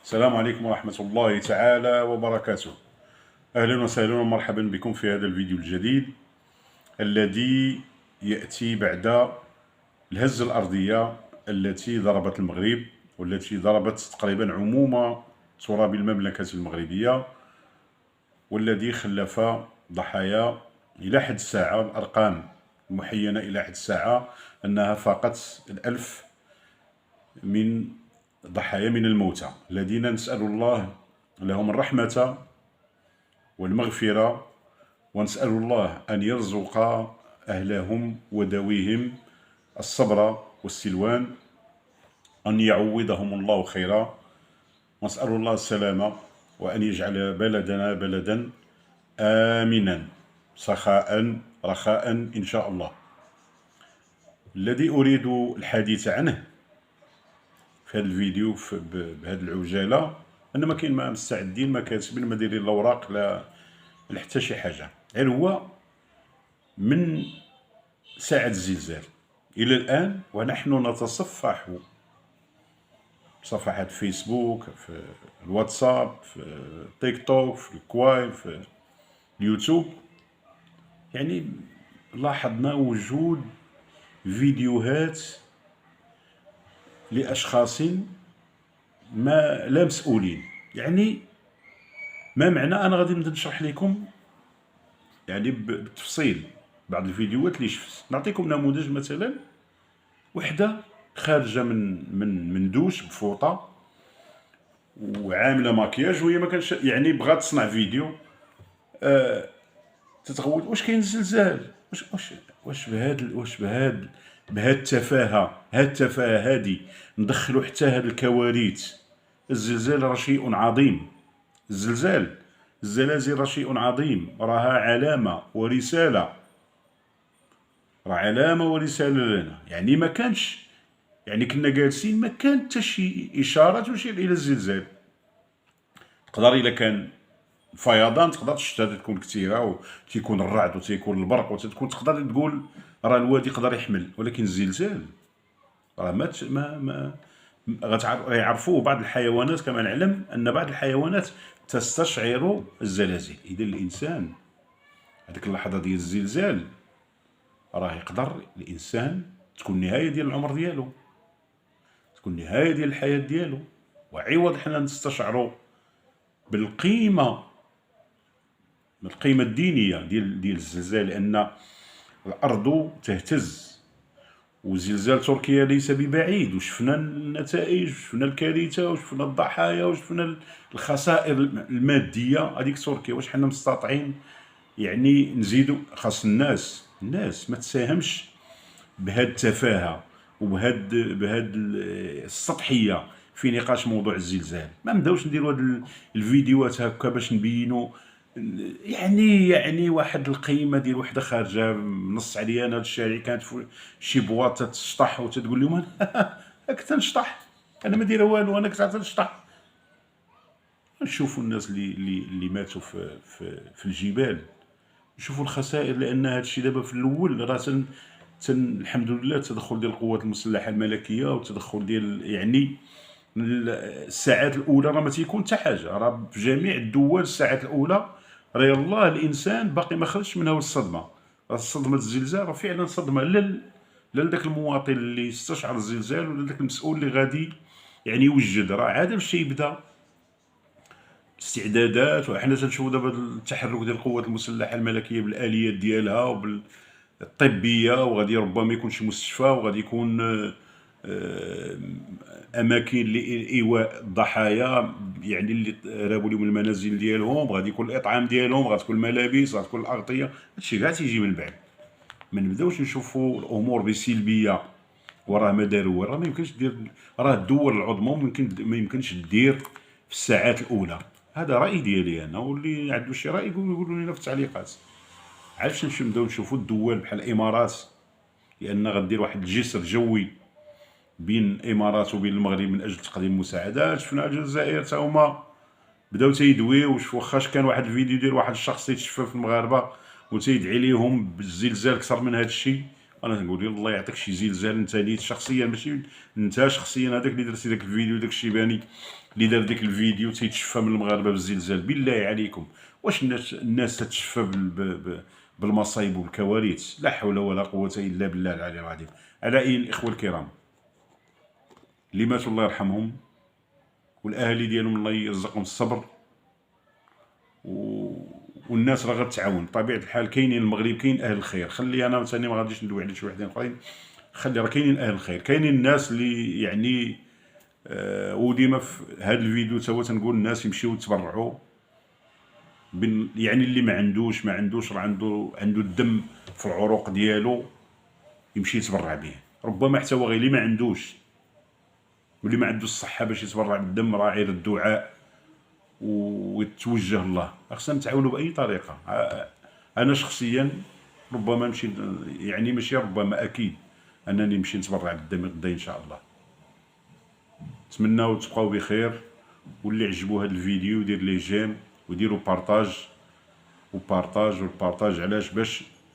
السلام عليكم ورحمة الله تعالى وبركاته. أهلا وسهلا ومرحبا بكم في هذا الفيديو الجديد الذي يأتي بعد الهزة الأرضية التي ضربت المغرب والتي ضربت تقريبا عموم تراب المملكة المغربية، والذي خلف ضحايا إلى حد الساعة. الأرقام المحينة إلى حد الساعة أنها فاقت 1000 من ضحايا من الموتى، الذين نسأل الله لهم الرحمة والمغفرة، ونسأل الله أن يرزق أهلهم وذويهم الصبر والسلوان، أن يعوضهم الله خيرا، ونسأل الله السلامة، وأن يجعل بلدنا بلدا آمنا سخاء رخاء إن شاء الله. الذي أريد الحديث عنه في هذا الفيديو بهذه العجالة أن ما كاين، ما مستعدين، ما كاتبين، ما دايرين الأوراق لا حتى شي حاجة، غير هو من ساعة الزلزال إلى الآن ونحن نتصفح صفحات فيسبوك، في الواتساب، في تيك توك، في الكواي، في اليوتيوب. يعني لاحظنا وجود فيديوهات لأشخاص ما لا مسؤولين. يعني ما معنى، أنا غادي نبدا نشرح لكم يعني بالتفصيل بعض الفيديوهات اللي شفت. نعطيكم نموذج، مثلا وحده خارجه من دوش بفوطه وعامله ماكياج، وهي ما كانش يعني بغات تصنع فيديو. تتغوت واش كاين زلزال، واش بهاد التفاهه، هذه ندخلوا حتى هاد الكوارث. الزلزال راه شيء عظيم، الزلازل راه شيء عظيم، راها علامه ورساله، راه علامه ورساله لنا. يعني ما كانش، يعني كنا جالسين ما كان حتى شي اشاره تشير الى الزلزال. تقدر الا كان فيضان تقدر الشتات تكون كثيره وتيكون الرعد وتيكون البرق وتكون تقدر تقول راه الوادي يقدر يحمل، ولكن الزلزال راه ما غيعرفوه بعض الحيوانات. كما نعلم ان بعض الحيوانات تستشعر الزلازل. اذا الانسان هذيك اللحظه ديال الزلزال راه يقدر الانسان تكون نهايه ديال العمر ديالو، تكون نهايه ديال الحياه ديالو. وعوض حنا نستشعروا بالقيمه، القيمه الدينيه ديال الزلزال، لان الارض تهتز. وزلزال تركيا ليس ببعيد، وشفنا النتائج، وشفنا الكارثه، وشفنا الضحايا، وشفنا الخسائر الماديه. هذيك تركيا واش حنا مستطيعين يعني نزيدوا؟ خاص الناس ما تساهمش بهاد التفاهه بهاد السطحيه في نقاش موضوع الزلزال. ما نبداوش نديروا هاد الفيديوهات هكا باش نبينوا يعني واحد القيمه ديال وحده خارجه نص عليا انا هاد الشارع، كانت في شي بواط تشطح وتقول لهم هاك تنشطح، انا ما دايره والو، انا كنت تنشطح. نشوفوا الناس اللي ماتوا في الجبال، نشوفوا الخسائر. لان هذا الشيء دابا في الاول راه الحمد لله التدخل ديال القوات المسلحه الملكيه والتدخل ديال يعني الساعات الاولى راه ما تيكون حتى حاجه. راه في جميع الدول الساعات الاولى راه يلاه الانسان باقي ما خرجش منها الصدمه. راه صدمه الزلزال راه فعلا صدمه لا لذاك المواطن اللي استشعر الزلزال ولا ذاك المسؤول اللي غادي يعني يوجد. راه عاد باش يبدا استعدادات، وحنا تنشوفوا دابا التحرك ديال القوات المسلحه الملكيه بالاليات ديالها وبالطبيه، وغادي ربما يكون شي مستشفى، وغادي يكون اماكن لايواء الضحايا، يعني اللي رابوا لهم المنازل ديالهم، غادي يكون الاطعام ديالهم، غتكون الملابس، غتكون الاغطيه. هادشي كاع تيجي من بعد. ما نبداوش نشوفوا الامور بسلبيه وراه ما داروا. راه ما يمكنش دير، راه الدول العظمى ما يمكنش دير في الساعات الاولى. هذا راي ديالي انا، واللي عنده شي راي يقولوا لنا في التعليقات. علاش نبداو نشوفوا الدول بحال الامارات، لان غدير واحد الجسر جوي بين الامارات وبين المغرب من اجل تقديم المساعدات. شفنا الجزائر حتى هما بداو تيدويو، واخاش كان واحد الفيديو ديال واحد الشخص تيتشفى في المغاربه وتيدعي ليهم بالزلزال اكثر من هذا الشيء. انا نقول الله يعطيك شي زلزال انت نيت شخصيا، ماشي انت شخصيا هذاك اللي درتي داك الفيديو داك الشيباني اللي دار ديك الفيديو تيتشفى من المغاربه بالزلزال. بالله عليكم، واش الناس تتشفى بالمصايب والكوارث؟ لا حول ولا قوه الا بالله العلي العظيم. على اي الاخوه الكرام اللي ماتوا الله يرحمهم، والاهالي ديالهم الله يرزقهم الصبر، والناس راه غتعاون بطبيعه الحال. كاينين المغرب كاين اهل الخير، خلي انا ثاني ما غاديش ندوي على شي وحدين اخرين، خلي راه كاينين اهل الخير، كاينين الناس اللي يعني وديما في هذا الفيديو تا هو تنقول الناس يمشيو يتبرعوا يعني اللي ما عندوش راه عنده الدم في العروق ديالو يمشي يتبرع به. ربما حتى هو غير اللي ما عندوش واللي ما عنده الصحه باش يتبرع بالدم، راه غير الدعاء ويتوجه الله. خصنا نتعاونوا باي طريقه. انا شخصيا ربما نمشي، يعني ماشي ربما، اكيد انني نمشي نتبرع بالدم غدا ان شاء الله. نتمناو تبقاو بخير، واللي عجبو هذا الفيديو يدير لي جيم وديروا بارطاج علاش؟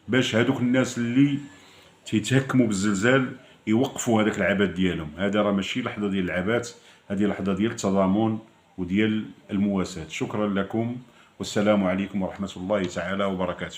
باش هادوك الناس اللي تيتهكموا بالزلزال يوقفوا هذاك العبث ديالهم. هذا راه ماشي لحظه ديال العبث، هذه لحظه ديال التضامن وديال المواساة. شكرا لكم، والسلام عليكم ورحمه الله تعالى وبركاته.